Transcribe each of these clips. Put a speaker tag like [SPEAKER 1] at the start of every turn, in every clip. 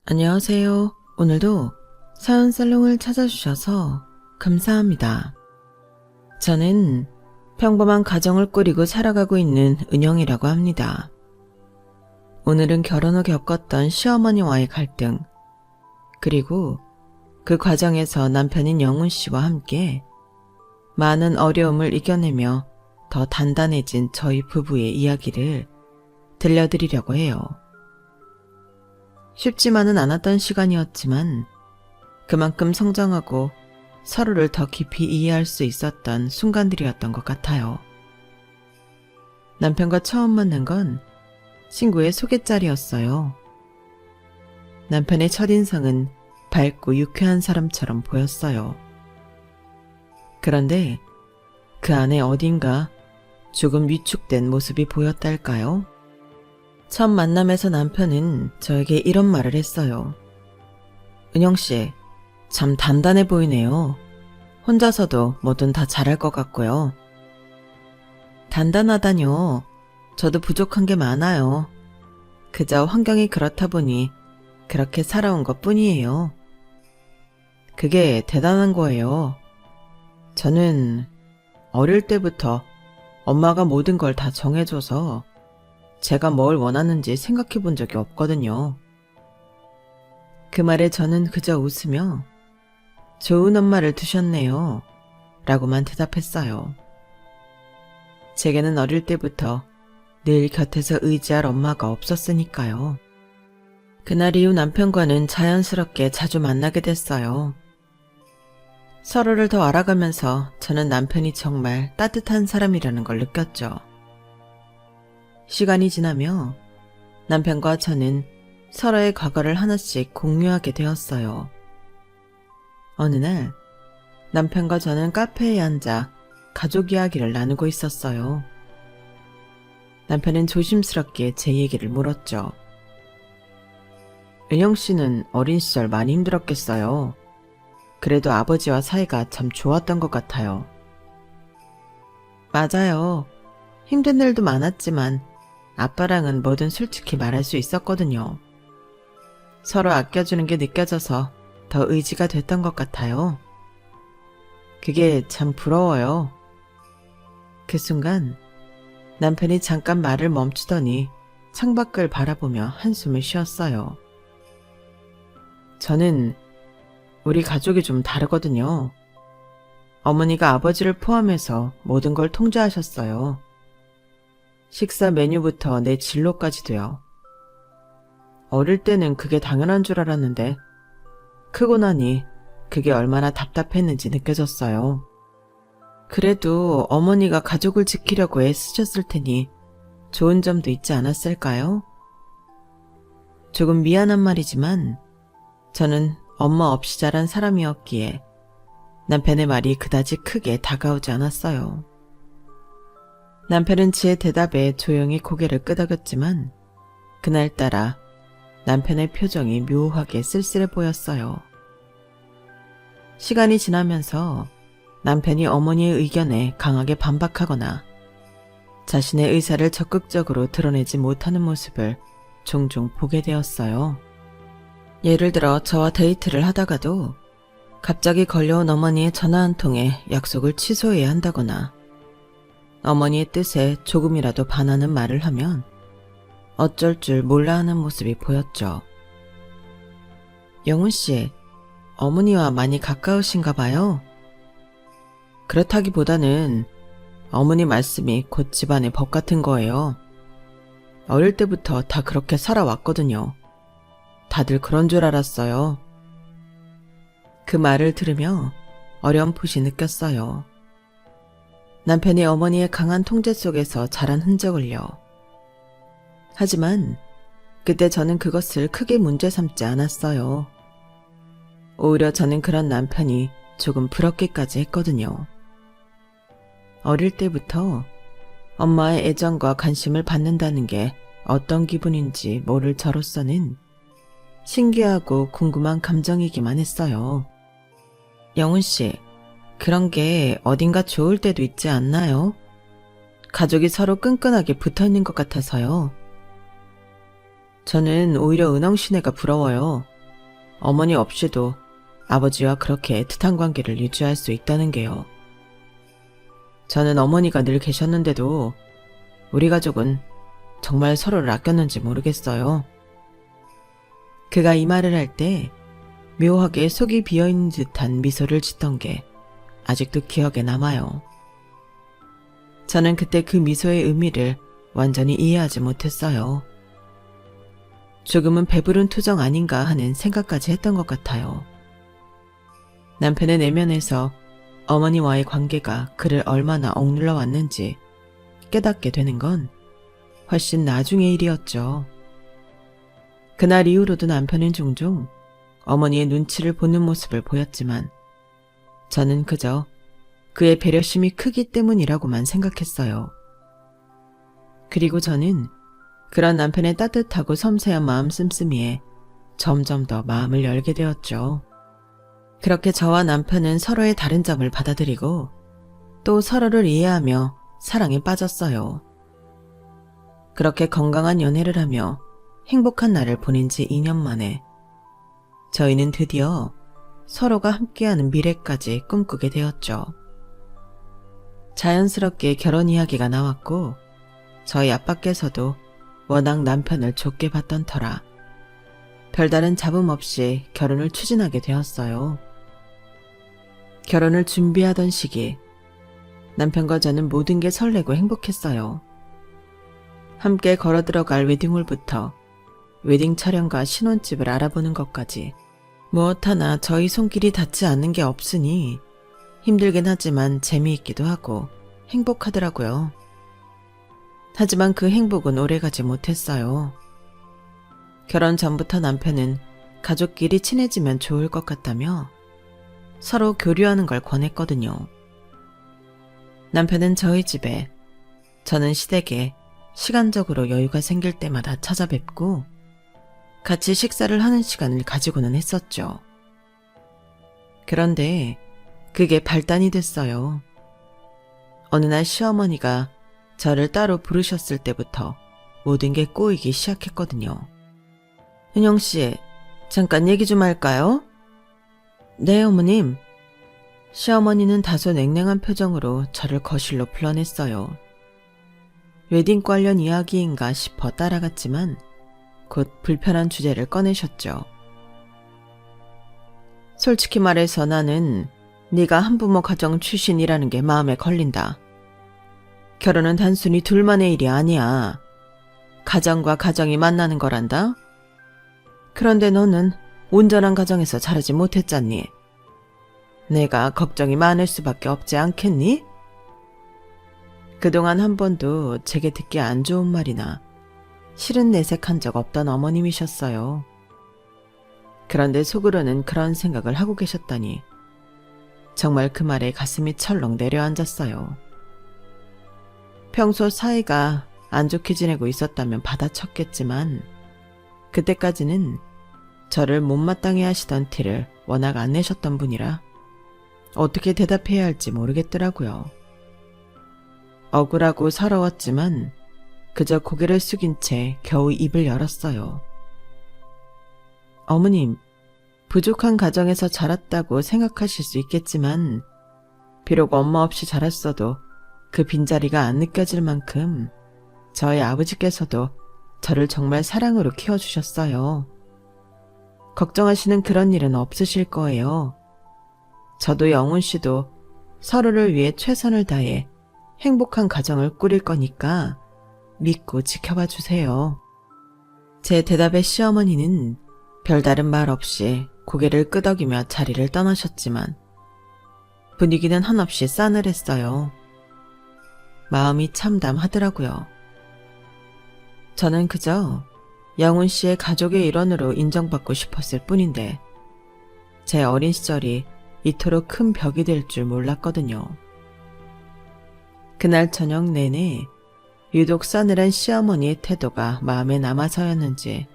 [SPEAKER 1] 안녕하세요. 오늘도 사연 살롱을 찾아주셔서 감사합니다. 저는 평범한 가정을 꾸리고 살아가고 있는 은영이라고 합니다. 오늘은 결혼 후 겪었던 시어머니와의 갈등, 그리고 그 과정에서 남편인 영훈 씨와 함께 많은 어려움을 이겨내며 더 단단해진 저희 부부의 이야기를 들려드리려고 해요. 쉽지만은 않았던 시간이었지만 그만큼 성장하고 서로를 더 깊이 이해할 수 있었던 순간들이었던 것 같아요. 남편과 처음 만난 건 친구의 소개자리였어요. 남편의 첫인상은 밝고 유쾌한 사람처럼 보였어요. 그런데 그 안에 어딘가 조금 위축된 모습이 보였달까요? 첫 만남에서 남편은 저에게 이런 말을 했어요. 은영씨, 참 단단해 보이네요. 혼자서도 뭐든 다 잘할 것 같고요. 단단하다뇨. 저도 부족한 게 많아요. 그저 환경이 그렇다 보니 그렇게 살아온 것 뿐이에요. 그게 대단한 거예요. 저는 어릴 때부터 엄마가 모든 걸 다 정해줘서 제가 뭘 원하는지 생각해 본 적이 없거든요. 그 말에 저는 그저 웃으며 좋은 엄마를 두셨네요. 라고만 대답했어요. 제게는 어릴 때부터 늘 곁에서 의지할 엄마가 없었으니까요. 그날 이후 남편과는 자연스럽게 자주 만나게 됐어요. 서로를 더 알아가면서 저는 남편이 정말 따뜻한 사람이라는 걸 느꼈죠. 시간이 지나며 남편과 저는 서로의 과거를 하나씩 공유하게 되었어요. 어느 날 남편과 저는 카페에 앉아 가족 이야기를 나누고 있었어요. 남편은 조심스럽게 제 얘기를 물었죠. 은영 씨는 어린 시절 많이 힘들었겠어요. 그래도 아버지와 사이가 참 좋았던 것 같아요. 맞아요. 힘든 일도 많았지만 아빠랑은 뭐든 솔직히 말할 수 있었거든요. 서로 아껴주는 게 느껴져서 더 의지가 됐던 것 같아요. 그게 참 부러워요. 그 순간 남편이 잠깐 말을 멈추더니 창밖을 바라보며 한숨을 쉬었어요. 저는 우리 가족이 좀 다르거든요. 어머니가 아버지를 포함해서 모든 걸 통제하셨어요. 식사 메뉴부터 내 진로까지도요. 어릴 때는 그게 당연한 줄 알았는데 크고 나니 그게 얼마나 답답했는지 느껴졌어요. 그래도 어머니가 가족을 지키려고 애쓰셨을 테니 좋은 점도 있지 않았을까요? 조금 미안한 말이지만 저는 엄마 없이 자란 사람이었기에 남편의 말이 그다지 크게 다가오지 않았어요. 남편은 제 대답에 조용히 고개를 끄덕였지만 그날따라 남편의 표정이 묘하게 쓸쓸해 보였어요. 시간이 지나면서 남편이 어머니의 의견에 강하게 반박하거나 자신의 의사를 적극적으로 드러내지 못하는 모습을 종종 보게 되었어요. 예를 들어 저와 데이트를 하다가도 갑자기 걸려온 어머니의 전화 한 통에 약속을 취소해야 한다거나 어머니의 뜻에 조금이라도 반하는 말을 하면 어쩔 줄 몰라 하는 모습이 보였죠. 영훈 씨, 어머니와 많이 가까우신가 봐요? 그렇다기보다는 어머니 말씀이 곧 집안의 법 같은 거예요. 어릴 때부터 다 그렇게 살아왔거든요. 다들 그런 줄 알았어요. 그 말을 들으며 어렴풋이 느꼈어요. 남편이 어머니의 강한 통제 속에서 자란 흔적을요. 하지만 그때 저는 그것을 크게 문제 삼지 않았어요. 오히려 저는 그런 남편이 조금 부럽기까지 했거든요. 어릴 때부터 엄마의 애정과 관심을 받는다는 게 어떤 기분인지 모를 저로서는 신기하고 궁금한 감정이기만 했어요. 영훈 씨, 그런 게 어딘가 좋을 때도 있지 않나요? 가족이 서로 끈끈하게 붙어있는 것 같아서요. 저는 오히려 은영 씨네가 부러워요. 어머니 없이도 아버지와 그렇게 애틋한 관계를 유지할 수 있다는 게요. 저는 어머니가 늘 계셨는데도 우리 가족은 정말 서로를 아꼈는지 모르겠어요. 그가 이 말을 할 때 묘하게 속이 비어있는 듯한 미소를 짓던 게 아직도 기억에 남아요. 저는 그때 그 미소의 의미를 완전히 이해하지 못했어요. 조금은 배부른 투정 아닌가 하는 생각까지 했던 것 같아요. 남편의 내면에서 어머니와의 관계가 그를 얼마나 억눌러 왔는지 깨닫게 되는 건 훨씬 나중의 일이었죠. 그날 이후로도 남편은 종종 어머니의 눈치를 보는 모습을 보였지만 저는 그저 그의 배려심이 크기 때문이라고만 생각했어요. 그리고 저는 그런 남편의 따뜻하고 섬세한 마음 씀씀이에 점점 더 마음을 열게 되었죠. 그렇게 저와 남편은 서로의 다른 점을 받아들이고 또 서로를 이해하며 사랑에 빠졌어요. 그렇게 건강한 연애를 하며 행복한 날을 보낸 지 2년 만에 저희는 드디어 서로가 함께하는 미래까지 꿈꾸게 되었죠. 자연스럽게 결혼 이야기가 나왔고 저희 아빠께서도 워낙 남편을 좋게 봤던 터라 별다른 잡음 없이 결혼을 추진하게 되었어요. 결혼을 준비하던 시기 남편과 저는 모든 게 설레고 행복했어요. 함께 걸어 들어갈 웨딩홀부터 웨딩 촬영과 신혼집을 알아보는 것까지 무엇 하나 저희 손길이 닿지 않는 게 없으니 힘들긴 하지만 재미있기도 하고 행복하더라고요. 하지만 그 행복은 오래가지 못했어요. 결혼 전부터 남편은 가족끼리 친해지면 좋을 것 같다며 서로 교류하는 걸 권했거든요. 남편은 저희 집에, 저는 시댁에 시간적으로 여유가 생길 때마다 찾아뵙고 같이 식사를 하는 시간을 가지고는 했었죠. 그런데 그게 발단이 됐어요. 어느 날 시어머니가 저를 따로 부르셨을 때부터 모든 게 꼬이기 시작했거든요. 은영씨, 잠깐 얘기 좀 할까요? 네, 어머님. 시어머니는 다소 냉랭한 표정으로 저를 거실로 불러냈어요. 웨딩 관련 이야기인가 싶어 따라갔지만 곧 불편한 주제를 꺼내셨죠. 솔직히 말해서 나는 네가 한부모 가정 출신이라는 게 마음에 걸린다. 결혼은 단순히 둘만의 일이 아니야. 가정과 가정이 만나는 거란다. 그런데 너는 온전한 가정에서 자라지 못했잖니. 내가 걱정이 많을 수밖에 없지 않겠니? 그동안 한 번도 제게 듣기 안 좋은 말이나 싫은 내색한 적 없던 어머님이셨어요. 그런데 속으로는 그런 생각을 하고 계셨다니 정말 그 말에 가슴이 철렁 내려앉았어요. 평소 사이가 안 좋게 지내고 있었다면 받아쳤겠지만 그때까지는 저를 못마땅해 하시던 티를 워낙 안 내셨던 분이라 어떻게 대답해야 할지 모르겠더라고요. 억울하고 서러웠지만 그저 고개를 숙인 채 겨우 입을 열었어요. 어머님, 부족한 가정에서 자랐다고 생각하실 수 있겠지만 비록 엄마 없이 자랐어도 그 빈자리가 안 느껴질 만큼 저희 아버지께서도 저를 정말 사랑으로 키워주셨어요. 걱정하시는 그런 일은 없으실 거예요. 저도 영훈 씨도 서로를 위해 최선을 다해 행복한 가정을 꾸릴 거니까 믿고 지켜봐 주세요. 제 대답에 시어머니는 별다른 말 없이 고개를 끄덕이며 자리를 떠나셨지만 분위기는 한없이 싸늘했어요. 마음이 참담하더라고요. 저는 그저 영훈 씨의 가족의 일원으로 인정받고 싶었을 뿐인데 제 어린 시절이 이토록 큰 벽이 될 줄 몰랐거든요. 그날 저녁 내내 유독 싸늘한 시어머니의 태도가 마음에 남아서였는지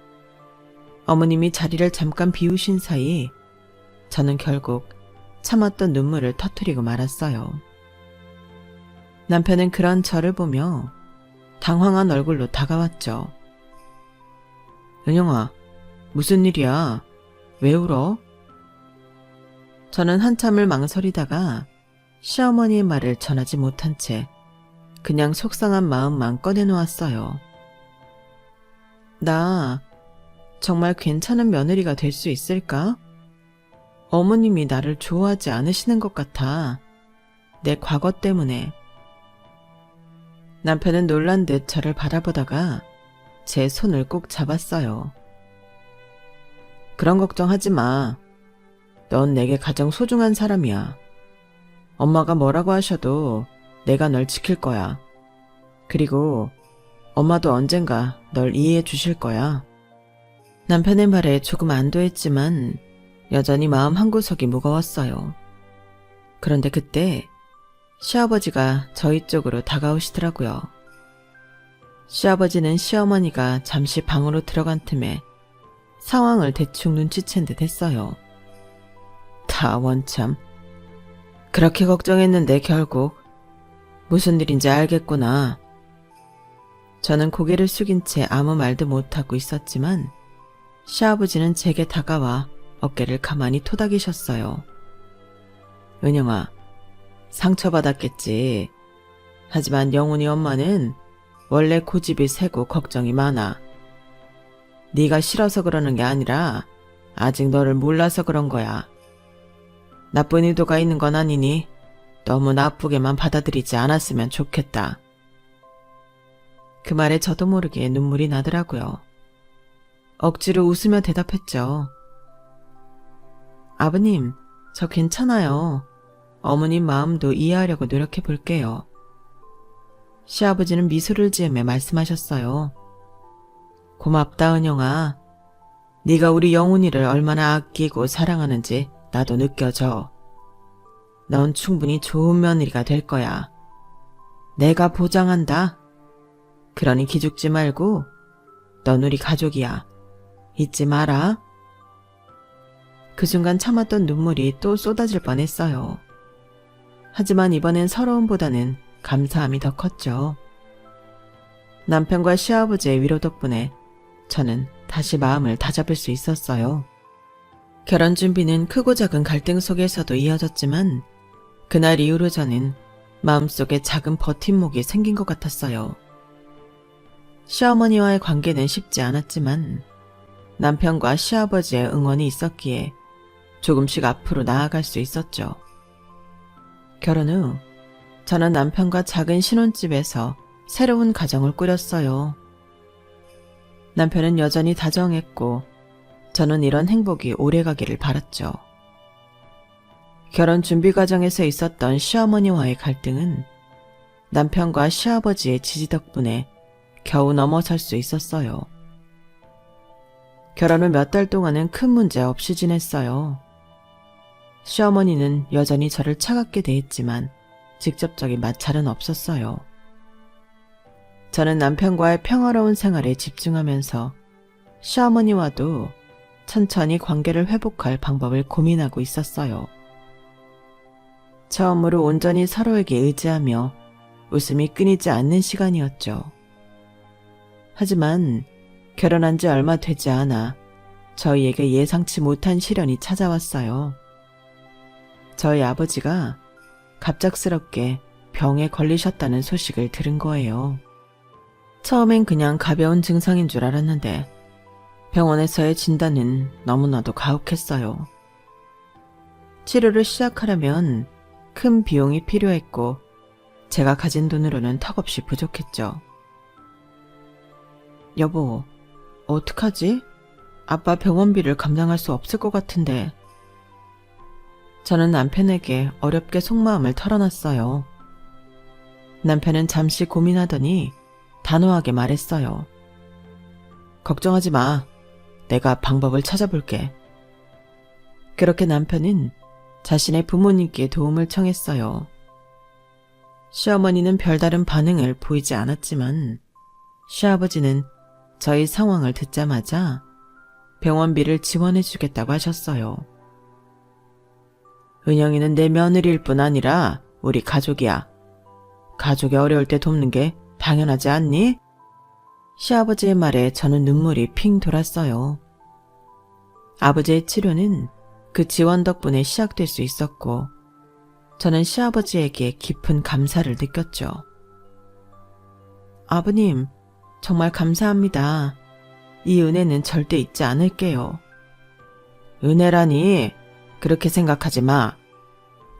[SPEAKER 1] 어머님이 자리를 잠깐 비우신 사이 저는 결국 참았던 눈물을 터뜨리고 말았어요. 남편은 그런 저를 보며 당황한 얼굴로 다가왔죠. 은영아, 무슨 일이야? 왜 울어? 저는 한참을 망설이다가 시어머니의 말을 전하지 못한 채 그냥 속상한 마음만 꺼내놓았어요. 나 정말 괜찮은 며느리가 될 수 있을까? 어머님이 나를 좋아하지 않으시는 것 같아. 내 과거 때문에. 남편은 놀란 듯 저를 바라보다가 제 손을 꼭 잡았어요. 그런 걱정하지 마. 넌 내게 가장 소중한 사람이야. 엄마가 뭐라고 하셔도 내가 널 지킬 거야. 그리고 엄마도 언젠가 널 이해해 주실 거야. 남편의 말에 조금 안도했지만 여전히 마음 한구석이 무거웠어요. 그런데 그때 시아버지가 저희 쪽으로 다가오시더라고요. 시아버지는 시어머니가 잠시 방으로 들어간 틈에 상황을 대충 눈치챈 듯 했어요. 다 원참. 그렇게 걱정했는데 결국 무슨 일인지 알겠구나. 저는 고개를 숙인 채 아무 말도 못하고 있었지만 시아버지는 제게 다가와 어깨를 가만히 토닥이셨어요. 은영아, 상처받았겠지. 하지만 영훈이 엄마는 원래 고집이 세고 걱정이 많아. 네가 싫어서 그러는 게 아니라 아직 너를 몰라서 그런 거야. 나쁜 의도가 있는 건 아니니 너무 나쁘게만 받아들이지 않았으면 좋겠다. 그 말에 저도 모르게 눈물이 나더라고요. 억지로 웃으며 대답했죠. 아버님, 저 괜찮아요. 어머님 마음도 이해하려고 노력해 볼게요. 시아버지는 미소를 지으며 말씀하셨어요. 고맙다, 은영아. 네가 우리 영훈이를 얼마나 아끼고 사랑하는지 나도 느껴져. 넌 충분히 좋은 며느리가 될 거야. 내가 보장한다. 그러니 기죽지 말고 넌 우리 가족이야. 잊지 마라. 그 순간 참았던 눈물이 또 쏟아질 뻔했어요. 하지만 이번엔 서러움보다는 감사함이 더 컸죠. 남편과 시아버지의 위로 덕분에 저는 다시 마음을 다잡을 수 있었어요. 결혼 준비는 크고 작은 갈등 속에서도 이어졌지만 그날 이후로 저는 마음속에 작은 버팀목이 생긴 것 같았어요. 시어머니와의 관계는 쉽지 않았지만 남편과 시아버지의 응원이 있었기에 조금씩 앞으로 나아갈 수 있었죠. 결혼 후 저는 남편과 작은 신혼집에서 새로운 가정을 꾸렸어요. 남편은 여전히 다정했고 저는 이런 행복이 오래가기를 바랐죠. 결혼 준비 과정에서 있었던 시어머니와의 갈등은 남편과 시아버지의 지지 덕분에 겨우 넘어설 수 있었어요. 결혼 후 몇 달 동안은 큰 문제 없이 지냈어요. 시어머니는 여전히 저를 차갑게 대했지만 직접적인 마찰은 없었어요. 저는 남편과의 평화로운 생활에 집중하면서 시어머니와도 천천히 관계를 회복할 방법을 고민하고 있었어요. 처음으로 온전히 서로에게 의지하며 웃음이 끊이지 않는 시간이었죠. 하지만 결혼한 지 얼마 되지 않아 저희에게 예상치 못한 시련이 찾아왔어요. 저희 아버지가 갑작스럽게 병에 걸리셨다는 소식을 들은 거예요. 처음엔 그냥 가벼운 증상인 줄 알았는데 병원에서의 진단은 너무나도 가혹했어요. 치료를 시작하려면 큰 비용이 필요했고 제가 가진 돈으로는 턱없이 부족했죠. 여보, 어떡하지? 아빠 병원비를 감당할 수 없을 것 같은데. 저는 남편에게 어렵게 속마음을 털어놨어요. 남편은 잠시 고민하더니 단호하게 말했어요. 걱정하지 마. 내가 방법을 찾아볼게. 그렇게 남편은 자신의 부모님께 도움을 청했어요. 시어머니는 별다른 반응을 보이지 않았지만 시아버지는 저희 상황을 듣자마자 병원비를 지원해 주겠다고 하셨어요. 은영이는 내 며느리일 뿐 아니라 우리 가족이야. 가족이 어려울 때 돕는 게 당연하지 않니? 시아버지의 말에 저는 눈물이 핑 돌았어요. 아버지의 치료는 그 지원 덕분에 시작될 수 있었고 저는 시아버지에게 깊은 감사를 느꼈죠. 아버님, 정말 감사합니다. 이 은혜는 절대 잊지 않을게요. 은혜라니 그렇게 생각하지 마.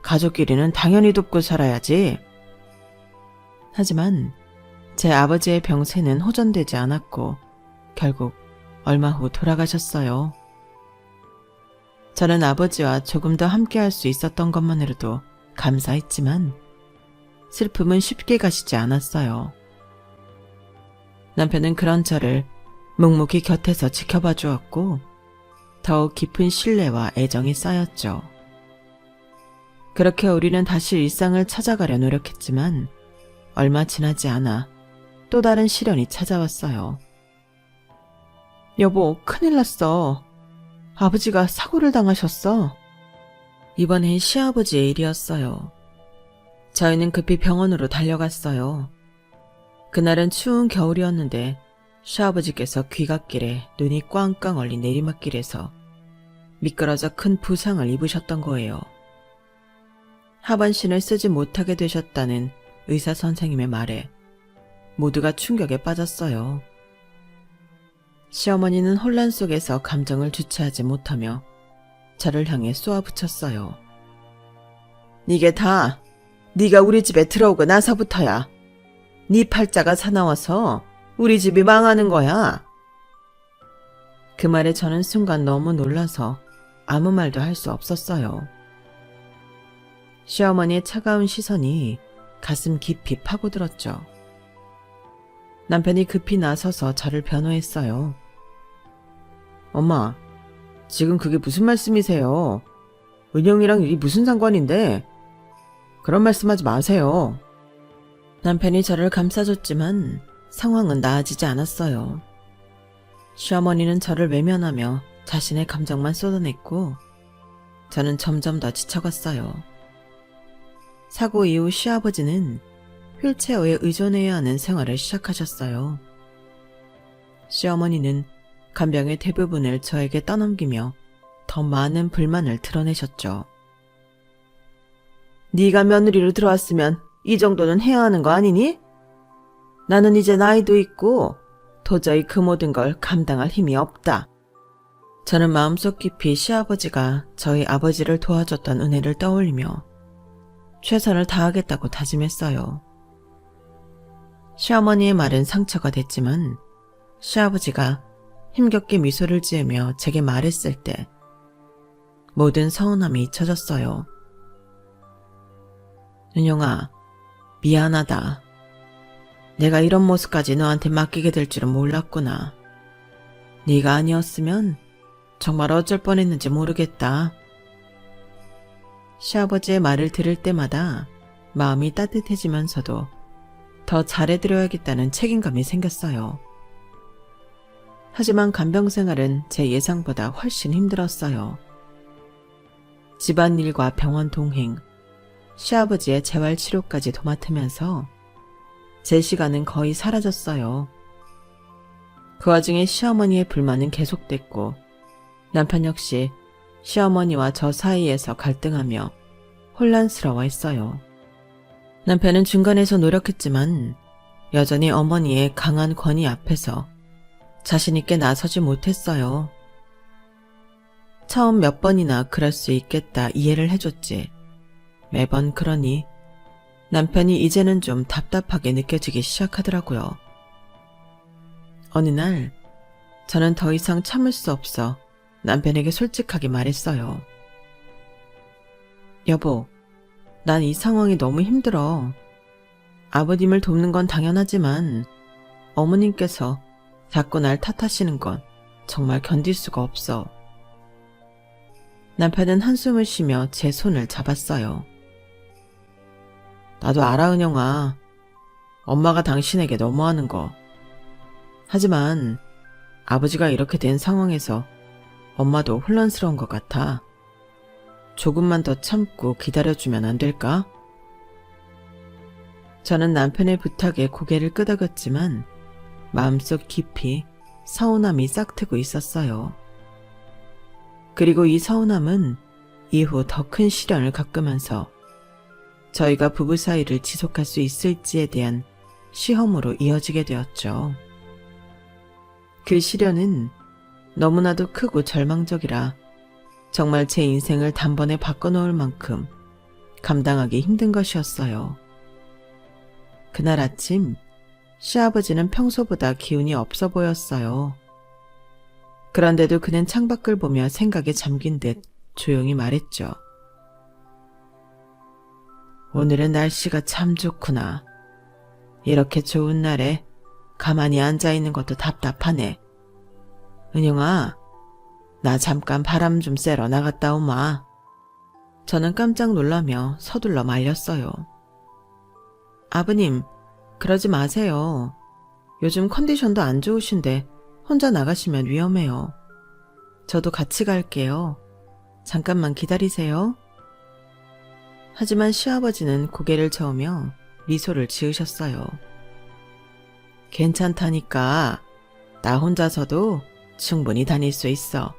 [SPEAKER 1] 가족끼리는 당연히 돕고 살아야지. 하지만 제 아버지의 병세는 호전되지 않았고 결국 얼마 후 돌아가셨어요. 저는 아버지와 조금 더 함께할 수 있었던 것만으로도 감사했지만 슬픔은 쉽게 가시지 않았어요. 남편은 그런 저를 묵묵히 곁에서 지켜봐 주었고 더욱 깊은 신뢰와 애정이 쌓였죠. 그렇게 우리는 다시 일상을 찾아가려 노력했지만 얼마 지나지 않아 또 다른 시련이 찾아왔어요. 여보, 큰일 났어. 아버지가 사고를 당하셨어. 이번엔 시아버지의 일이었어요. 저희는 급히 병원으로 달려갔어요. 그날은 추운 겨울이었는데 시아버지께서 귀갓길에 눈이 꽝꽝 얼린 내리막길에서 미끄러져 큰 부상을 입으셨던 거예요. 하반신을 쓰지 못하게 되셨다는 의사 선생님의 말에 모두가 충격에 빠졌어요. 시어머니는 혼란 속에서 감정을 주체하지 못하며 저를 향해 쏘아붙였어요. 이게 다 네가 우리 집에 들어오고 나서부터야. 네 팔자가 사나워서 우리 집이 망하는 거야. 그 말에 저는 순간 너무 놀라서 아무 말도 할 수 없었어요. 시어머니의 차가운 시선이 가슴 깊이 파고들었죠. 남편이 급히 나서서 저를 변호했어요. 엄마, 지금 그게 무슨 말씀이세요? 은영이랑 일이 무슨 상관인데? 그런 말씀하지 마세요. 남편이 저를 감싸줬지만 상황은 나아지지 않았어요. 시어머니는 저를 외면하며 자신의 감정만 쏟아냈고 저는 점점 더 지쳐갔어요. 사고 이후 시아버지는 휠체어에 의존해야 하는 생활을 시작하셨어요. 시어머니는 간병의 대부분을 저에게 떠넘기며 더 많은 불만을 드러내셨죠. 네가 며느리로 들어왔으면 이 정도는 해야 하는 거 아니니? 나는 이제 나이도 있고 도저히 그 모든 걸 감당할 힘이 없다. 저는 마음속 깊이 시아버지가 저희 아버지를 도와줬던 은혜를 떠올리며 최선을 다하겠다고 다짐했어요. 시어머니의 말은 상처가 됐지만 시아버지가 힘겹게 미소를 지으며 제게 말했을 때 모든 서운함이 잊혀졌어요. 은영아, 미안하다. 내가 이런 모습까지 너한테 맡기게 될 줄은 몰랐구나. 네가 아니었으면 정말 어쩔 뻔했는지 모르겠다. 시아버지의 말을 들을 때마다 마음이 따뜻해지면서도 더 잘해드려야겠다는 책임감이 생겼어요. 하지만 간병생활은 제 예상보다 훨씬 힘들었어요. 집안일과 병원 동행, 시아버지의 재활치료까지 도맡으면서 제 시간은 거의 사라졌어요. 그 와중에 시어머니의 불만은 계속됐고 남편 역시 시어머니와 저 사이에서 갈등하며 혼란스러워했어요. 남편은 중간에서 노력했지만 여전히 어머니의 강한 권위 앞에서 자신있게 나서지 못했어요. 처음 몇 번이나 그럴 수 있겠다 이해를 해줬지. 매번 그러니 남편이 이제는 좀 답답하게 느껴지기 시작하더라고요. 어느 날 저는 더 이상 참을 수 없어 남편에게 솔직하게 말했어요. 여보, 난 이 상황이 너무 힘들어. 아버님을 돕는 건 당연하지만 어머님께서 자꾸 날 탓하시는 건 정말 견딜 수가 없어. 남편은 한숨을 쉬며 제 손을 잡았어요. 나도 알아, 은영아. 엄마가 당신에게 너무하는 거. 하지만 아버지가 이렇게 된 상황에서 엄마도 혼란스러운 것 같아. 조금만 더 참고 기다려주면 안 될까? 저는 남편의 부탁에 고개를 끄덕였지만 마음속 깊이 서운함이 싹트고 있었어요. 그리고 이 서운함은 이후 더 큰 시련을 겪으면서 저희가 부부 사이를 지속할 수 있을지에 대한 시험으로 이어지게 되었죠. 그 시련은 너무나도 크고 절망적이라 정말 제 인생을 단번에 바꿔놓을 만큼 감당하기 힘든 것이었어요. 그날 아침 시아버지는 평소보다 기운이 없어 보였어요. 그런데도 그는 창밖을 보며 생각에 잠긴 듯 조용히 말했죠. 오늘은 날씨가 참 좋구나. 이렇게 좋은 날에 가만히 앉아있는 것도 답답하네. 은영아, 나 잠깐 바람 좀 쐬러 나갔다 오마. 저는 깜짝 놀라며 서둘러 말렸어요. 아버님, 그러지 마세요. 요즘 컨디션도 안 좋으신데 혼자 나가시면 위험해요. 저도 같이 갈게요. 잠깐만 기다리세요. 하지만 시아버지는 고개를 저으며 미소를 지으셨어요. 괜찮다니까. 나 혼자서도 충분히 다닐 수 있어.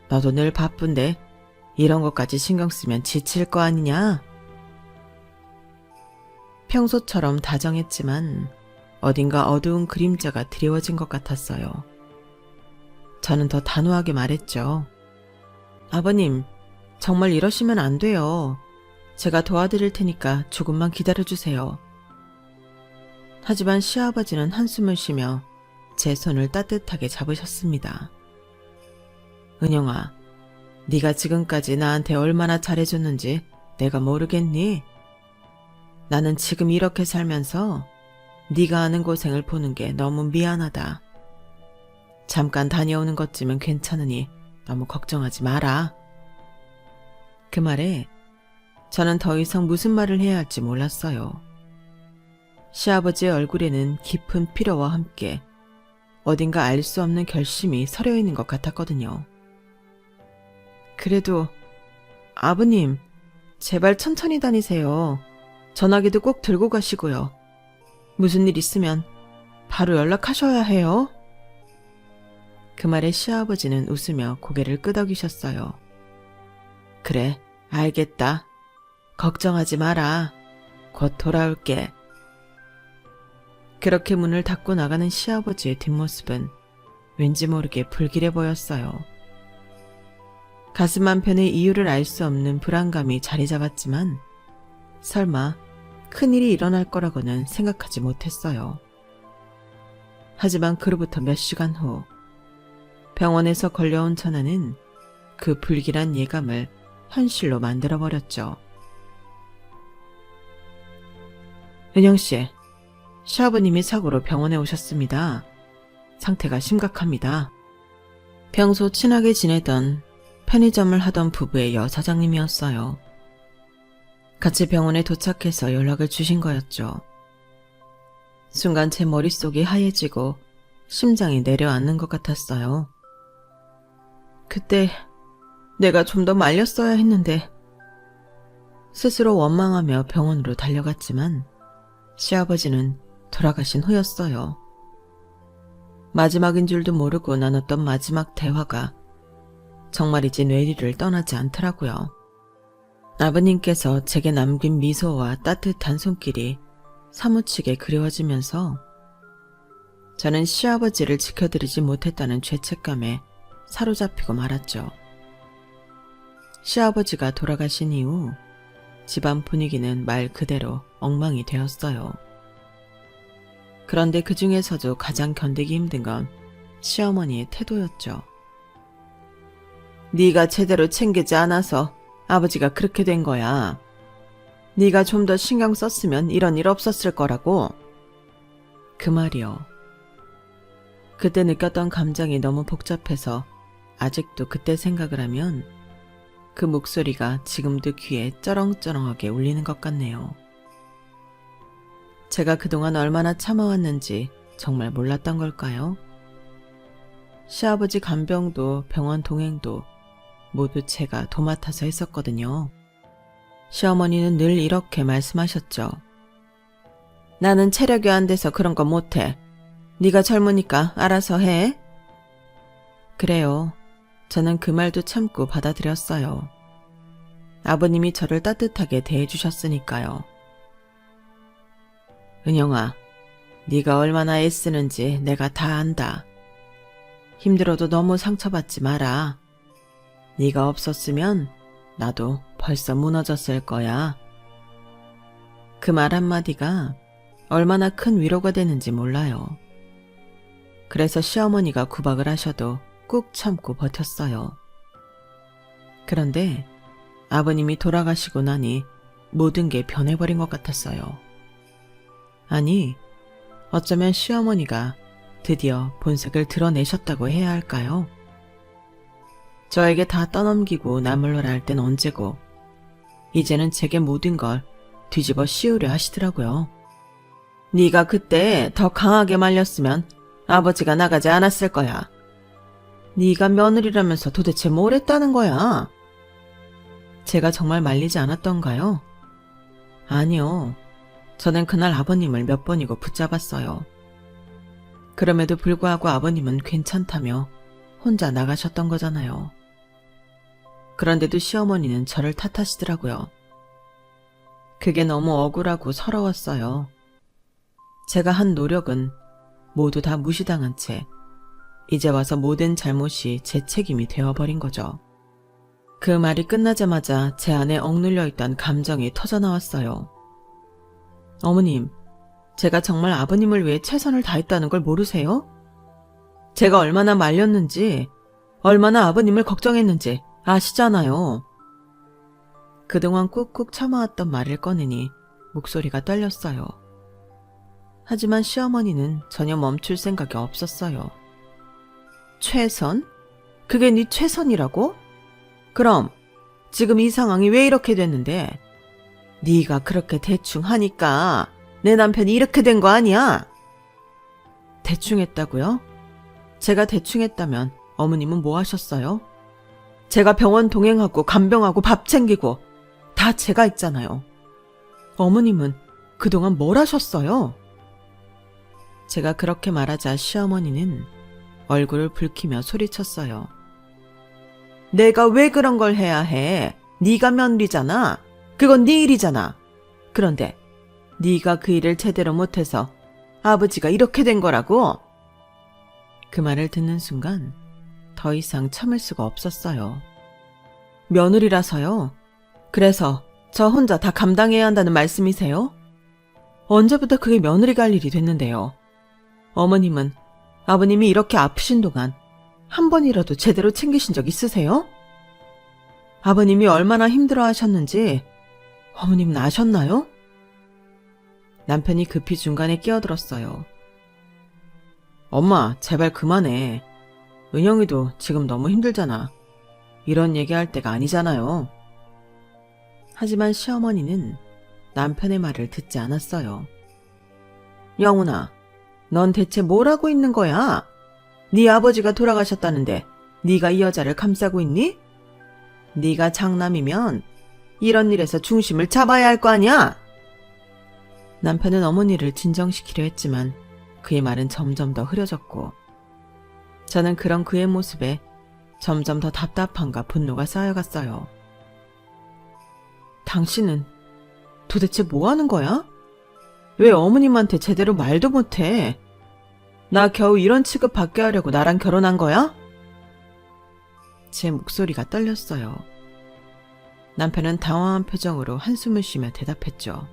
[SPEAKER 1] 너도 늘 바쁜데 이런 것까지 신경 쓰면 지칠 거 아니냐? 평소처럼 다정했지만 어딘가 어두운 그림자가 드리워진 것 같았어요. 저는 더 단호하게 말했죠. 아버님, 정말 이러시면 안 돼요. 제가 도와드릴 테니까 조금만 기다려주세요. 하지만 시아버지는 한숨을 쉬며 제 손을 따뜻하게 잡으셨습니다. 은영아, 네가 지금까지 나한테 얼마나 잘해줬는지 내가 모르겠니? 나는 지금 이렇게 살면서 네가 하는 고생을 보는 게 너무 미안하다. 잠깐 다녀오는 것쯤은 괜찮으니 너무 걱정하지 마라. 그 말에 저는 더 이상 무슨 말을 해야 할지 몰랐어요. 시아버지의 얼굴에는 깊은 피로와 함께 어딘가 알 수 없는 결심이 서려 있는 것 같았거든요. 그래도 아버님, 제발 천천히 다니세요. 전화기도 꼭 들고 가시고요. 무슨 일 있으면 바로 연락하셔야 해요. 그 말에 시아버지는 웃으며 고개를 끄덕이셨어요. 그래, 알겠다. 걱정하지 마라. 곧 돌아올게. 그렇게 문을 닫고 나가는 시아버지의 뒷모습은 왠지 모르게 불길해 보였어요. 가슴 한편에 이유를 알 수 없는 불안감이 자리 잡았지만 설마 큰일이 일어날 거라고는 생각하지 못했어요. 하지만 그로부터 몇 시간 후 병원에서 걸려온 전화는 그 불길한 예감을 현실로 만들어버렸죠. 은영씨, 시아버님이 사고로 병원에 오셨습니다. 상태가 심각합니다. 평소 친하게 지내던 편의점을 하던 부부의 여사장님이었어요. 같이 병원에 도착해서 연락을 주신 거였죠. 순간 제 머릿속이 하얘지고 심장이 내려앉는 것 같았어요. 그때 내가 좀 더 말렸어야 했는데 스스로 원망하며 병원으로 달려갔지만 시아버지는 돌아가신 후였어요. 마지막인 줄도 모르고 나눴던 마지막 대화가 정말이지 뇌리를 떠나지 않더라고요. 아버님께서 제게 남긴 미소와 따뜻한 손길이 사무치게 그리워지면서 저는 시아버지를 지켜드리지 못했다는 죄책감에 사로잡히고 말았죠. 시아버지가 돌아가신 이후 집안 분위기는 말 그대로 엉망이 되었어요. 그런데 그 중에서도 가장 견디기 힘든 건 시어머니의 태도였죠. 네가 제대로 챙기지 않아서 아버지가 그렇게 된 거야. 네가 좀 더 신경 썼으면 이런 일 없었을 거라고. 그 말이요. 그때 느꼈던 감정이 너무 복잡해서 아직도 그때 생각을 하면 그 목소리가 지금도 귀에 쩌렁쩌렁하게 울리는 것 같네요. 제가 그동안 얼마나 참아왔는지 정말 몰랐던 걸까요? 시아버지 간병도 병원 동행도 모두 제가 도맡아서 했었거든요. 시어머니는 늘 이렇게 말씀하셨죠. 나는 체력이 안 돼서 그런 거 못해. 네가 젊으니까 알아서 해. 그래요. 저는 그 말도 참고 받아들였어요. 아버님이 저를 따뜻하게 대해주셨으니까요. 은영아, 네가 얼마나 애쓰는지 내가 다 안다. 힘들어도 너무 상처받지 마라. 네가 없었으면 나도 벌써 무너졌을 거야. 그 말 한마디가 얼마나 큰 위로가 되는지 몰라요. 그래서 시어머니가 구박을 하셔도 꾹 참고 버텼어요. 그런데 아버님이 돌아가시고 나니 모든 게 변해버린 것 같았어요. 아니, 어쩌면 시어머니가 드디어 본색을 드러내셨다고 해야 할까요? 저에게 다 떠넘기고 나물러라 할 땐 언제고 이제는 제게 모든 걸 뒤집어 씌우려 하시더라고요. 네가 그때 더 강하게 말렸으면 아버지가 나가지 않았을 거야. 네가 며느리라면서 도대체 뭘 했다는 거야? 제가 정말 말리지 않았던가요? 아니요. 저는 그날 아버님을 몇 번이고 붙잡았어요. 그럼에도 불구하고 아버님은 괜찮다며 혼자 나가셨던 거잖아요. 그런데도 시어머니는 저를 탓하시더라고요. 그게 너무 억울하고 서러웠어요. 제가 한 노력은 모두 다 무시당한 채 이제 와서 모든 잘못이 제 책임이 되어버린 거죠. 그 말이 끝나자마자 제 안에 억눌려 있던 감정이 터져나왔어요. 어머님, 제가 정말 아버님을 위해 최선을 다했다는 걸 모르세요? 제가 얼마나 말렸는지, 얼마나 아버님을 걱정했는지 아시잖아요. 그동안 꾹꾹 참아왔던 말을 꺼내니 목소리가 떨렸어요. 하지만 시어머니는 전혀 멈출 생각이 없었어요. 최선? 그게 네 최선이라고? 그럼 지금 이 상황이 왜 이렇게 됐는데? 네가 그렇게 대충 하니까 내 남편이 이렇게 된 거 아니야? 대충 했다고요? 제가 대충 했다면 어머님은 뭐 하셨어요? 제가 병원 동행하고 간병하고 밥 챙기고 다 제가 했잖아요. 어머님은 그동안 뭘 하셨어요? 제가 그렇게 말하자 시어머니는 얼굴을 붉히며 소리쳤어요. 내가 왜 그런 걸 해야 해? 네가 며느리잖아. 그건 네 일이잖아. 그런데 네가 그 일을 제대로 못해서 아버지가 이렇게 된 거라고? 그 말을 듣는 순간 더 이상 참을 수가 없었어요. 며느리라서요? 그래서 저 혼자 다 감당해야 한다는 말씀이세요? 언제부터 그게 며느리가 할 일이 됐는데요? 어머님은 아버님이 이렇게 아프신 동안 한 번이라도 제대로 챙기신 적 있으세요? 아버님이 얼마나 힘들어 하셨는지 어머님은 아셨나요? 남편이 급히 중간에 끼어들었어요. 엄마, 제발 그만해. 은영이도 지금 너무 힘들잖아. 이런 얘기할 때가 아니잖아요. 하지만 시어머니는 남편의 말을 듣지 않았어요. 영훈아, 넌 대체 뭘 하고 있는 거야? 네 아버지가 돌아가셨다는데 네가 이 여자를 감싸고 있니? 네가 장남이면 이런 일에서 중심을 잡아야 할 거 아니야? 남편은 어머니를 진정시키려 했지만 그의 말은 점점 더 흐려졌고 저는 그런 그의 모습에 점점 더 답답함과 분노가 쌓여갔어요. 당신은 도대체 뭐 하는 거야? 왜 어머님한테 제대로 말도 못해? 나 겨우 이런 취급 받게 하려고 나랑 결혼한 거야? 제 목소리가 떨렸어요. 남편은 당황한 표정으로 한숨을 쉬며 대답했죠.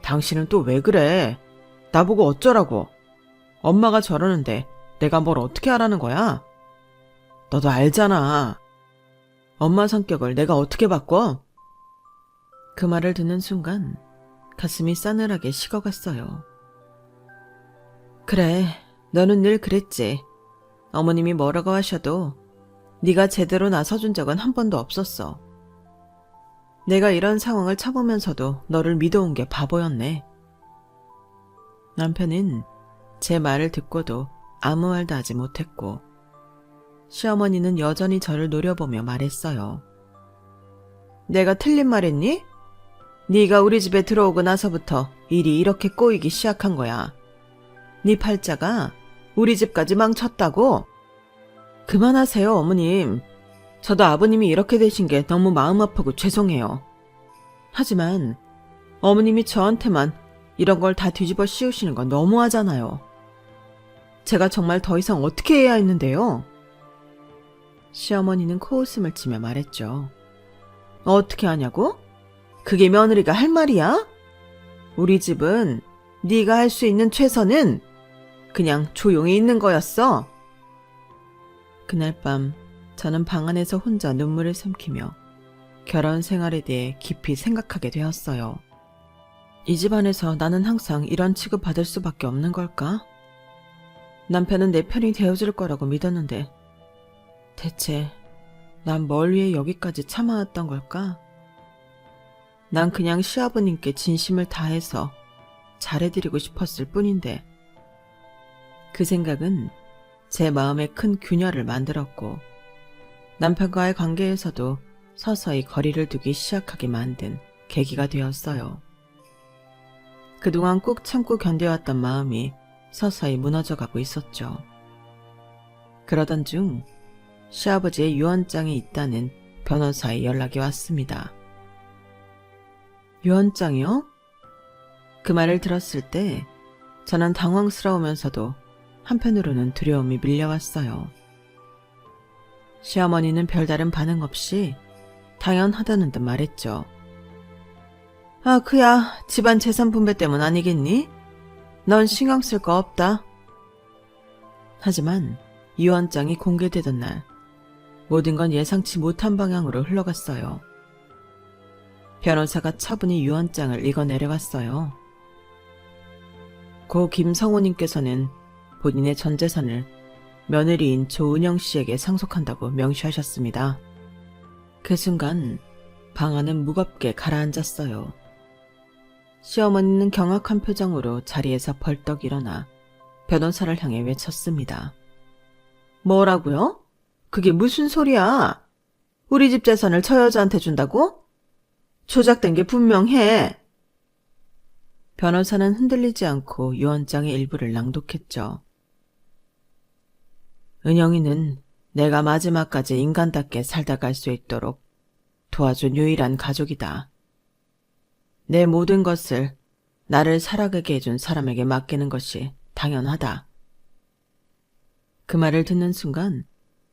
[SPEAKER 1] 당신은 또 왜 그래? 나보고 어쩌라고? 엄마가 저러는데 내가 뭘 어떻게 하라는 거야? 너도 알잖아. 엄마 성격을 내가 어떻게 바꿔? 그 말을 듣는 순간 가슴이 싸늘하게 식어갔어요. 그래, 너는 늘 그랬지. 어머님이 뭐라고 하셔도 네가 제대로 나서준 적은 한 번도 없었어. 내가 이런 상황을 참으면서도 너를 믿어온 게 바보였네. 남편은 제 말을 듣고도 아무 말도 하지 못했고 시어머니는 여전히 저를 노려보며 말했어요. 내가 틀린 말했니? 네가 우리 집에 들어오고 나서부터 일이 이렇게 꼬이기 시작한 거야. 네 팔자가 우리 집까지 망쳤다고? 그만하세요, 어머님. 저도 아버님이 이렇게 되신 게 너무 마음 아프고 죄송해요. 하지만 어머님이 저한테만 이런 걸 다 뒤집어 씌우시는 건 너무하잖아요. 제가 정말 더 이상 어떻게 해야 했는데요? 시어머니는 코웃음을 치며 말했죠. 어떻게 하냐고? 그게 며느리가 할 말이야? 우리 집은 네가 할 수 있는 최선은 그냥 조용히 있는 거였어. 그날 밤 저는 방 안에서 혼자 눈물을 삼키며 결혼 생활에 대해 깊이 생각하게 되었어요. 이 집안에서 나는 항상 이런 취급받을 수밖에 없는 걸까? 남편은 내 편이 되어줄 거라고 믿었는데 대체 난 뭘 위해 여기까지 참아왔던 걸까? 난 그냥 시아버님께 진심을 다해서 잘해드리고 싶었을 뿐인데 그 생각은 제 마음에 큰 균열을 만들었고 남편과의 관계에서도 서서히 거리를 두기 시작하게 만든 계기가 되었어요. 그동안 꾹 참고 견뎌왔던 마음이 서서히 무너져가고 있었죠. 그러던 중 시아버지의 유언장이 있다는 변호사의 연락이 왔습니다. 유언장이요? 그 말을 들었을 때 저는 당황스러우면서도 한편으로는 두려움이 밀려왔어요. 시어머니는 별다른 반응 없이 당연하다는 듯 말했죠. 아, 그야 집안 재산 분배 때문 아니겠니? 넌 신경 쓸 거 없다. 하지만 유언장이 공개되던 날 모든 건 예상치 못한 방향으로 흘러갔어요. 변호사가 차분히 유언장을 읽어 내려갔어요. 고 김성호님께서는 본인의 전 재산을 며느리인 조은영 씨에게 상속한다고 명시하셨습니다. 그 순간 방 안은 무겁게 가라앉았어요. 시어머니는 경악한 표정으로 자리에서 벌떡 일어나 변호사를 향해 외쳤습니다. 뭐라고요? 그게 무슨 소리야? 우리 집 재산을 저 여자한테 준다고? 조작된 게 분명해. 변호사는 흔들리지 않고 유언장의 일부를 낭독했죠. 은영이는 내가 마지막까지 인간답게 살다 갈 수 있도록 도와준 유일한 가족이다. 내 모든 것을 나를 살아가게 해준 사람에게 맡기는 것이 당연하다. 그 말을 듣는 순간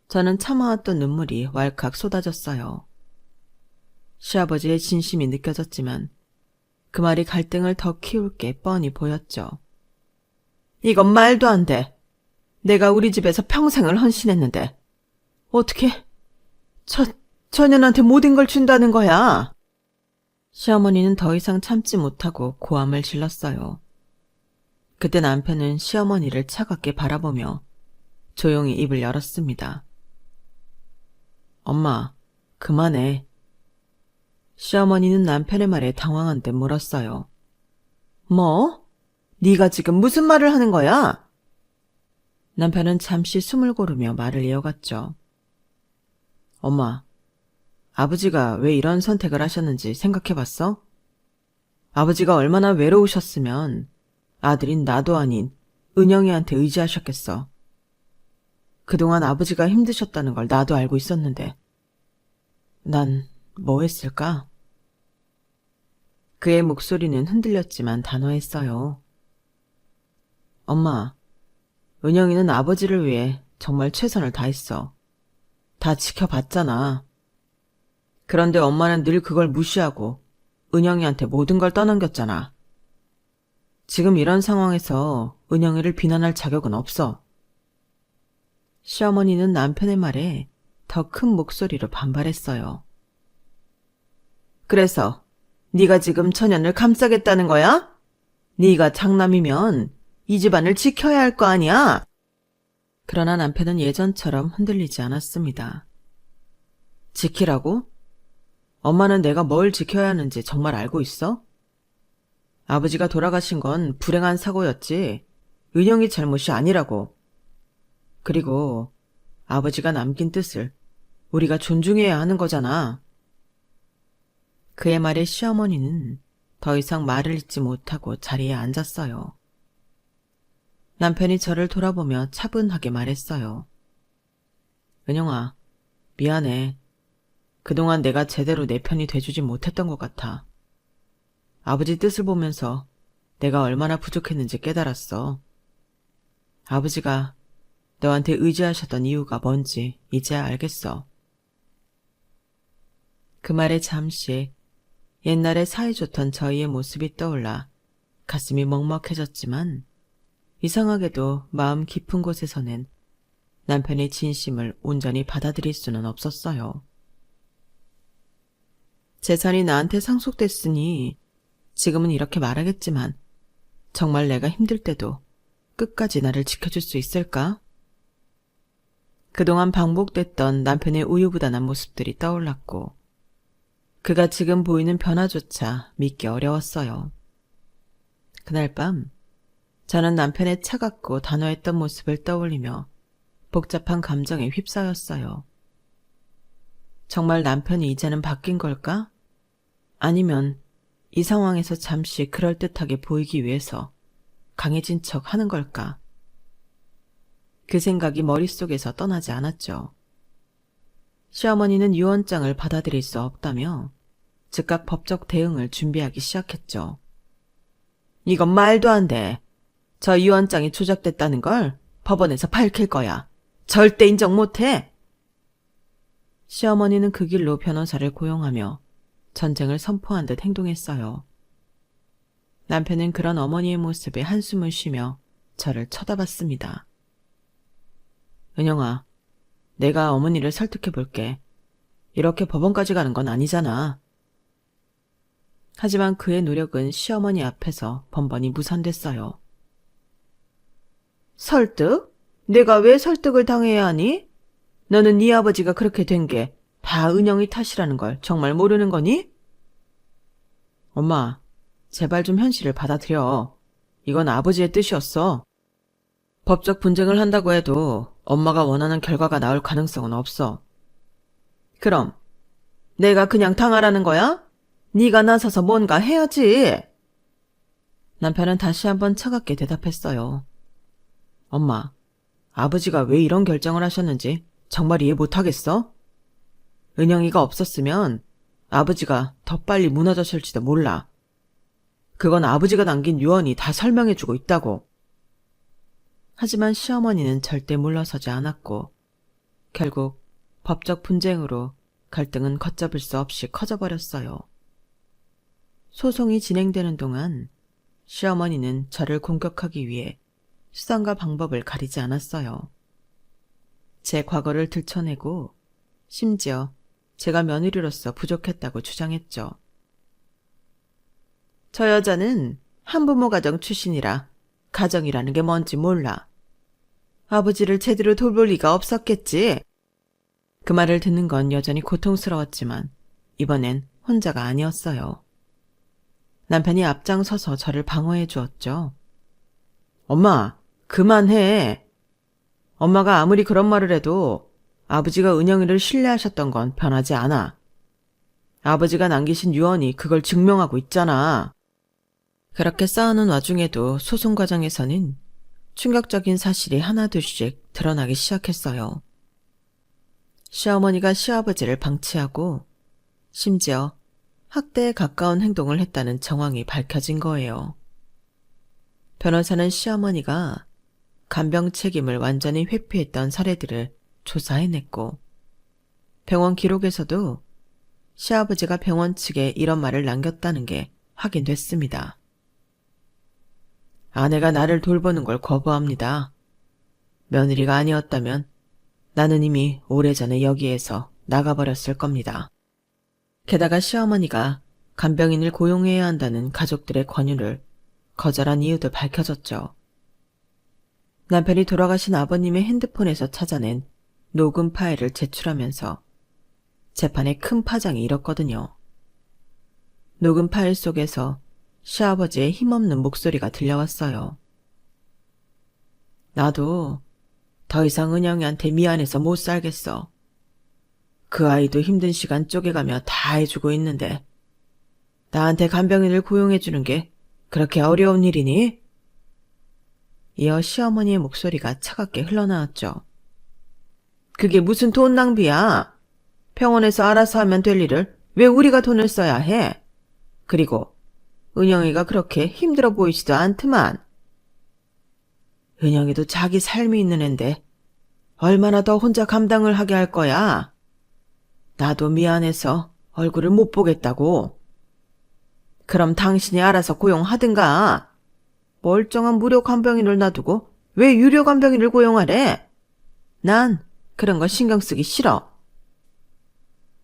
[SPEAKER 1] 저는 참아왔던 눈물이 왈칵 쏟아졌어요. 시아버지의 진심이 느껴졌지만 그 말이 갈등을 더 키울 게 뻔히 보였죠. 이건 말도 안 돼. 내가 우리 집에서 평생을 헌신했는데 어떻게 저 년한테 모든 걸 준다는 거야? 시어머니는 더 이상 참지 못하고 고함을 질렀어요. 그때 남편은 시어머니를 차갑게 바라보며 조용히 입을 열었습니다. 엄마, 그만해. 시어머니는 남편의 말에 당황한 듯 물었어요. 뭐? 네가 지금 무슨 말을 하는 거야? 남편은 잠시 숨을 고르며 말을 이어갔죠. 엄마, 아버지가 왜 이런 선택을 하셨는지 생각해봤어? 아버지가 얼마나 외로우셨으면 아들인 나도 아닌 은영이한테 의지하셨겠어. 그동안 아버지가 힘드셨다는 걸 나도 알고 있었는데 난 뭐 했을까? 그의 목소리는 흔들렸지만 단호했어요. 엄마, 은영이는 아버지를 위해 정말 최선을 다했어. 다 지켜봤잖아. 그런데 엄마는 늘 그걸 무시하고 은영이한테 모든 걸 떠넘겼잖아. 지금 이런 상황에서 은영이를 비난할 자격은 없어. 시어머니는 남편의 말에 더 큰 목소리로 반발했어요. 그래서 네가 지금 처년을 감싸겠다는 거야? 네가 장남이면 이 집안을 지켜야 할 거 아니야? 그러나 남편은 예전처럼 흔들리지 않았습니다. 지키라고? 엄마는 내가 뭘 지켜야 하는지 정말 알고 있어? 아버지가 돌아가신 건 불행한 사고였지 은영이 잘못이 아니라고. 그리고 아버지가 남긴 뜻을 우리가 존중해야 하는 거잖아. 그의 말에 시어머니는 더 이상 말을 잇지 못하고 자리에 앉았어요. 남편이 저를 돌아보며 차분하게 말했어요. 은영아, 미안해. 그동안 내가 제대로 내 편이 돼주지 못했던 것 같아. 아버지 뜻을 보면서 내가 얼마나 부족했는지 깨달았어. 아버지가 너한테 의지하셨던 이유가 뭔지 이제야 알겠어. 그 말에 잠시 옛날에 사이좋던 저희의 모습이 떠올라 가슴이 먹먹해졌지만 이상하게도 마음 깊은 곳에서는 남편의 진심을 온전히 받아들일 수는 없었어요. 재산이 나한테 상속됐으니 지금은 이렇게 말하겠지만 정말 내가 힘들 때도 끝까지 나를 지켜줄 수 있을까? 그동안 반복됐던 남편의 우유부단한 모습들이 떠올랐고 그가 지금 보이는 변화조차 믿기 어려웠어요. 그날 밤 저는 남편의 차갑고 단호했던 모습을 떠올리며 복잡한 감정에 휩싸였어요. 정말 남편이 이제는 바뀐 걸까? 아니면 이 상황에서 잠시 그럴듯하게 보이기 위해서 강해진 척 하는 걸까? 그 생각이 머릿속에서 떠나지 않았죠. 시어머니는 유언장을 받아들일 수 없다며 즉각 법적 대응을 준비하기 시작했죠. 이건 말도 안 돼. 저 유언장이 조작됐다는 걸 법원에서 밝힐 거야. 절대 인정 못해. 시어머니는 그 길로 변호사를 고용하며 전쟁을 선포한 듯 행동했어요. 남편은 그런 어머니의 모습에 한숨을 쉬며 저를 쳐다봤습니다. 은영아, 내가 어머니를 설득해 볼게. 이렇게 법원까지 가는 건 아니잖아. 하지만 그의 노력은 시어머니 앞에서 번번이 무산됐어요. 설득? 내가 왜 설득을 당해야 하니? 너는 네 아버지가 그렇게 된 게 다 은영이 탓이라는 걸 정말 모르는 거니? 엄마, 제발 좀 현실을 받아들여. 이건 아버지의 뜻이었어. 법적 분쟁을 한다고 해도 엄마가 원하는 결과가 나올 가능성은 없어. 그럼 내가 그냥 당하라는 거야? 네가 나서서 뭔가 해야지. 남편은 다시 한번 차갑게 대답했어요. 엄마, 아버지가 왜 이런 결정을 하셨는지 정말 이해 못하겠어? 은영이가 없었으면 아버지가 더 빨리 무너졌을지도 몰라. 그건 아버지가 남긴 유언이 다 설명해주고 있다고. 하지만 시어머니는 절대 물러서지 않았고 결국 법적 분쟁으로 갈등은 걷잡을 수 없이 커져버렸어요. 소송이 진행되는 동안 시어머니는 저를 공격하기 위해 수단과 방법을 가리지 않았어요. 제 과거를 들춰내고 심지어 제가 며느리로서 부족했다고 주장했죠. 저 여자는 한부모 가정 출신이라 가정이라는 게 뭔지 몰라. 아버지를 제대로 돌볼 리가 없었겠지. 그 말을 듣는 건 여전히 고통스러웠지만 이번엔 혼자가 아니었어요. 남편이 앞장서서 저를 방어해 주었죠. 엄마, 그만해. 엄마가 아무리 그런 말을 해도 아버지가 은영이를 신뢰하셨던 건 변하지 않아. 아버지가 남기신 유언이 그걸 증명하고 있잖아. 그렇게 싸우는 와중에도 소송 과정에서는 충격적인 사실이 하나둘씩 드러나기 시작했어요. 시어머니가 시아버지를 방치하고 심지어 학대에 가까운 행동을 했다는 정황이 밝혀진 거예요. 변호사는 시어머니가 간병 책임을 완전히 회피했던 사례들을 조사해냈고 병원 기록에서도 시아버지가 병원 측에 이런 말을 남겼다는 게 확인됐습니다. 아내가 나를 돌보는 걸 거부합니다. 며느리가 아니었다면 나는 이미 오래전에 여기에서 나가버렸을 겁니다. 게다가 시어머니가 간병인을 고용해야 한다는 가족들의 권유를 거절한 이유도 밝혀졌죠. 남편이 돌아가신 아버님의 핸드폰에서 찾아낸 녹음 파일을 제출하면서 재판에 큰 파장이 일었거든요. 녹음 파일 속에서 시아버지의 힘없는 목소리가 들려왔어요. 나도 더 이상 은영이한테 미안해서 못 살겠어. 그 아이도 힘든 시간 쪼개가며 다 해주고 있는데 나한테 간병인을 고용해주는 게 그렇게 어려운 일이니? 이어 시어머니의 목소리가 차갑게 흘러나왔죠. 그게 무슨 돈 낭비야? 병원에서 알아서 하면 될 일을 왜 우리가 돈을 써야 해? 그리고 은영이가 그렇게 힘들어 보이지도 않더만. 은영이도 자기 삶이 있는 앤데 얼마나 더 혼자 감당을 하게 할 거야? 나도 미안해서 얼굴을 못 보겠다고. 그럼 당신이 알아서 고용하든가. 멀쩡한 무료 간병인을 놔두고 왜 유료 간병인을 고용하래? 난 그런 거 신경 쓰기 싫어.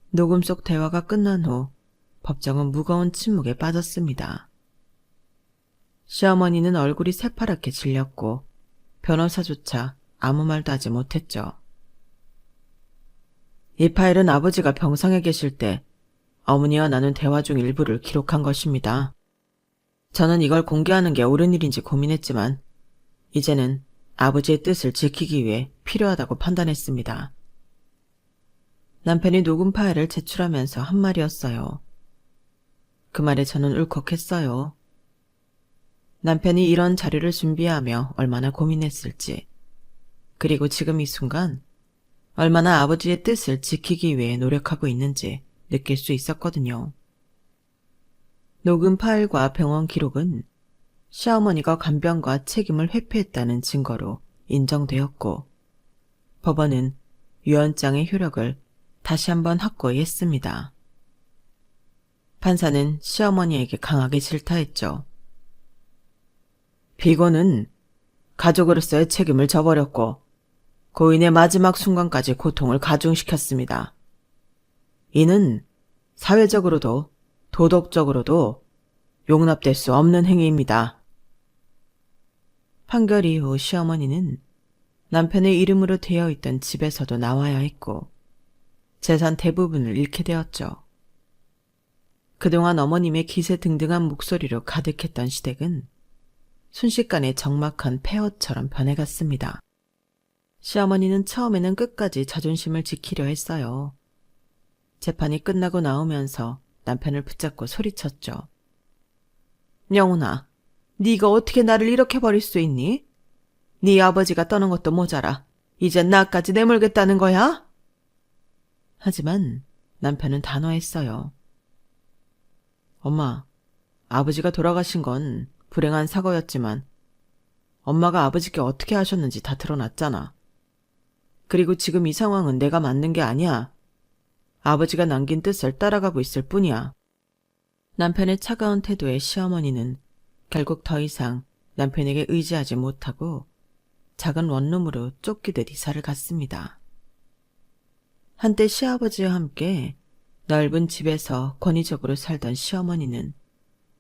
[SPEAKER 1] 녹음 속 대화가 끝난 후 법정은 무거운 침묵에 빠졌습니다. 시어머니는 얼굴이 새파랗게 질렸고 변호사조차 아무 말도 하지 못했죠. 이 파일은 아버지가 병상에 계실 때 어머니와 나눈 대화 중 일부를 기록한 것입니다. 저는 이걸 공개하는 게 옳은 일인지 고민했지만 이제는 아버지의 뜻을 지키기 위해 필요하다고 판단했습니다. 남편이 녹음 파일을 제출하면서 한 말이었어요. 그 말에 저는 울컥했어요. 남편이 이런 자료를 준비하며 얼마나 고민했을지, 그리고 지금 이 순간 얼마나 아버지의 뜻을 지키기 위해 노력하고 있는지 느낄 수 있었거든요. 녹음 파일과 병원 기록은 시어머니가 간병과 책임을 회피했다는 증거로 인정되었고 법원은 유언장의 효력을 다시 한번 확고히 했습니다. 판사는 시어머니에게 강하게 질타했죠. 피고는 가족으로서의 책임을 져버렸고 고인의 마지막 순간까지 고통을 가중시켰습니다. 이는 사회적으로도 도덕적으로도 용납될 수 없는 행위입니다. 판결 이후 시어머니는 남편의 이름으로 되어 있던 집에서도 나와야 했고 재산 대부분을 잃게 되었죠. 그동안 어머님의 기세등등한 목소리로 가득했던 시댁은 순식간에 적막한 폐허처럼 변해갔습니다. 시어머니는 처음에는 끝까지 자존심을 지키려 했어요. 재판이 끝나고 나오면서 남편을 붙잡고 소리쳤죠. 영훈아, 네가 어떻게 나를 이렇게 버릴 수 있니? 네 아버지가 떠난 것도 모자라 이젠 나까지 내몰겠다는 거야? 하지만 남편은 단호했어요. 엄마, 아버지가 돌아가신 건 불행한 사고였지만 엄마가 아버지께 어떻게 하셨는지 다 드러났잖아. 그리고 지금 이 상황은 내가 만든 게 아니야. 아버지가 남긴 뜻을 따라가고 있을 뿐이야. 남편의 차가운 태도에 시어머니는 결국 더 이상 남편에게 의지하지 못하고 작은 원룸으로 쫓기듯 이사를 갔습니다. 한때 시아버지와 함께 넓은 집에서 권위적으로 살던 시어머니는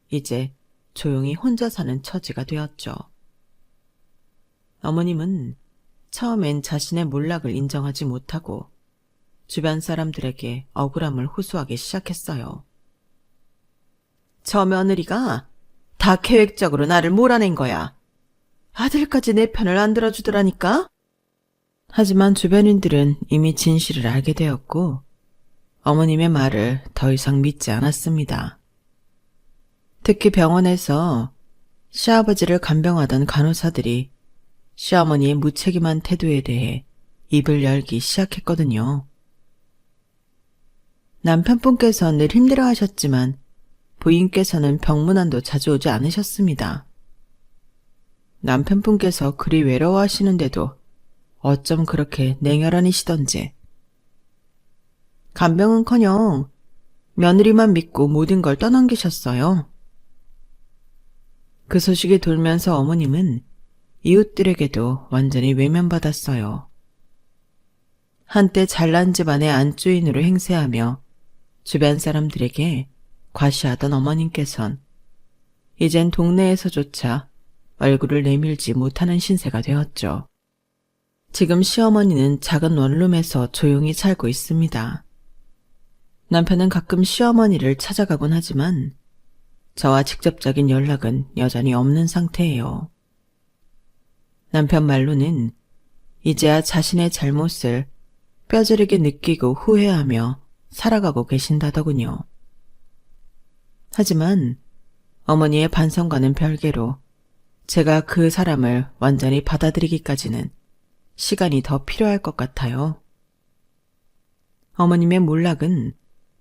[SPEAKER 1] 이제 조용히 혼자 사는 처지가 되었죠. 어머님은 처음엔 자신의 몰락을 인정하지 못하고 주변 사람들에게 억울함을 호소하기 시작했어요. 저 며느리가 다 계획적으로 나를 몰아낸 거야. 아들까지 내 편을 안 들어주더라니까? 하지만 주변인들은 이미 진실을 알게 되었고 어머님의 말을 더 이상 믿지 않았습니다. 특히 병원에서 시아버지를 간병하던 간호사들이 시어머니의 무책임한 태도에 대해 입을 열기 시작했거든요. 남편분께서 늘 힘들어하셨지만 부인께서는 병문안도 자주 오지 않으셨습니다. 남편분께서 그리 외로워하시는데도 어쩜 그렇게 냉혈한이시던지. 간병은커녕 며느리만 믿고 모든 걸 떠넘기셨어요. 그 소식이 돌면서 어머님은 이웃들에게도 완전히 외면받았어요. 한때 잘난 집안의 안주인으로 행세하며 주변 사람들에게 과시하던 어머님께선 이젠 동네에서조차 얼굴을 내밀지 못하는 신세가 되었죠. 지금 시어머니는 작은 원룸에서 조용히 살고 있습니다. 남편은 가끔 시어머니를 찾아가곤 하지만 저와 직접적인 연락은 여전히 없는 상태예요. 남편 말로는 이제야 자신의 잘못을 뼈저리게 느끼고 후회하며 살아가고 계신다더군요. 하지만 어머니의 반성과는 별개로 제가 그 사람을 완전히 받아들이기까지는 시간이 더 필요할 것 같아요. 어머님의 몰락은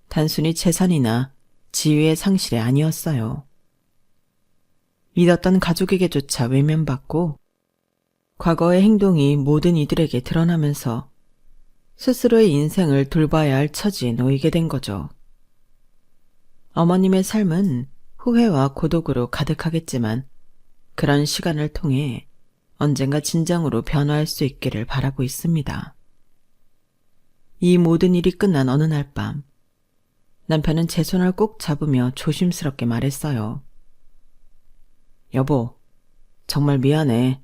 [SPEAKER 1] 단순히 재산이나 지위의 상실이 아니었어요. 믿었던 가족에게조차 외면받고 과거의 행동이 모든 이들에게 드러나면서 스스로의 인생을 돌봐야 할 처지에 놓이게 된 거죠. 어머님의 삶은 후회와 고독으로 가득하겠지만 그런 시간을 통해 언젠가 진정으로 변화할 수 있기를 바라고 있습니다. 이 모든 일이 끝난 어느 날 밤, 남편은 제 손을 꼭 잡으며 조심스럽게 말했어요. 여보, 정말 미안해.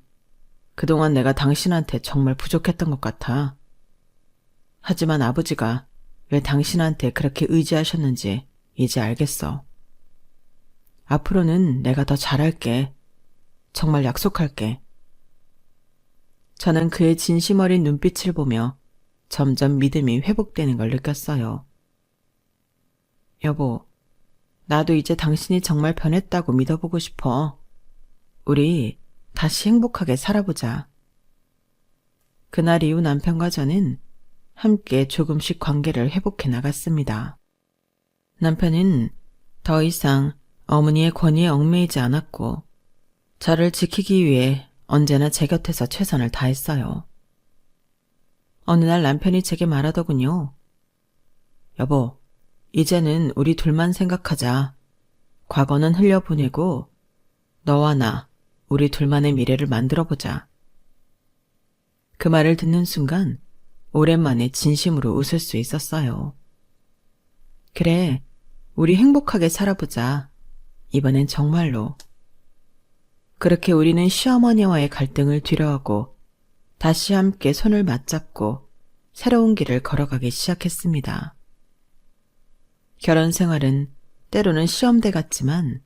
[SPEAKER 1] 그동안 내가 당신한테 정말 부족했던 것 같아. 하지만 아버지가 왜 당신한테 그렇게 의지하셨는지 이제 알겠어. 앞으로는 내가 더 잘할게. 정말 약속할게. 저는 그의 진심 어린 눈빛을 보며 점점 믿음이 회복되는 걸 느꼈어요. 여보, 나도 이제 당신이 정말 변했다고 믿어보고 싶어. 우리 다시 행복하게 살아보자. 그날 이후 남편과 저는 함께 조금씩 관계를 회복해 나갔습니다. 남편은 더 이상 어머니의 권위에 얽매이지 않았고 저를 지키기 위해 언제나 제 곁에서 최선을 다했어요. 어느 날 남편이 제게 말하더군요. 여보, 이제는 우리 둘만 생각하자. 과거는 흘려보내고 너와 나, 우리 둘만의 미래를 만들어보자. 그 말을 듣는 순간 오랜만에 진심으로 웃을 수 있었어요. 그래, 우리 행복하게 살아보자. 이번엔 정말로. 그렇게 우리는 시어머니와의 갈등을 뒤로하고 다시 함께 손을 맞잡고 새로운 길을 걸어가기 시작했습니다. 결혼 생활은 때로는 시험대 같지만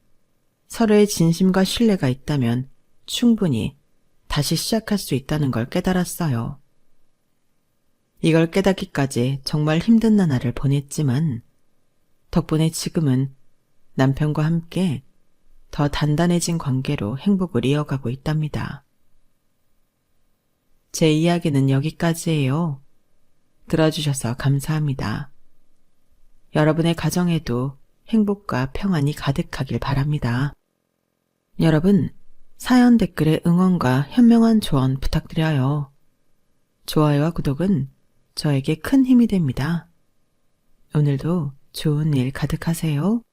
[SPEAKER 1] 서로의 진심과 신뢰가 있다면 충분히 다시 시작할 수 있다는 걸 깨달았어요. 이걸 깨닫기까지 정말 힘든 나날을 보냈지만 덕분에 지금은 남편과 함께 더 단단해진 관계로 행복을 이어가고 있답니다. 제 이야기는 여기까지예요. 들어주셔서 감사합니다. 여러분의 가정에도 행복과 평안이 가득하길 바랍니다. 여러분, 사연 댓글에 응원과 현명한 조언 부탁드려요. 좋아요와 구독은 저에게 큰 힘이 됩니다. 오늘도 좋은 일 가득하세요.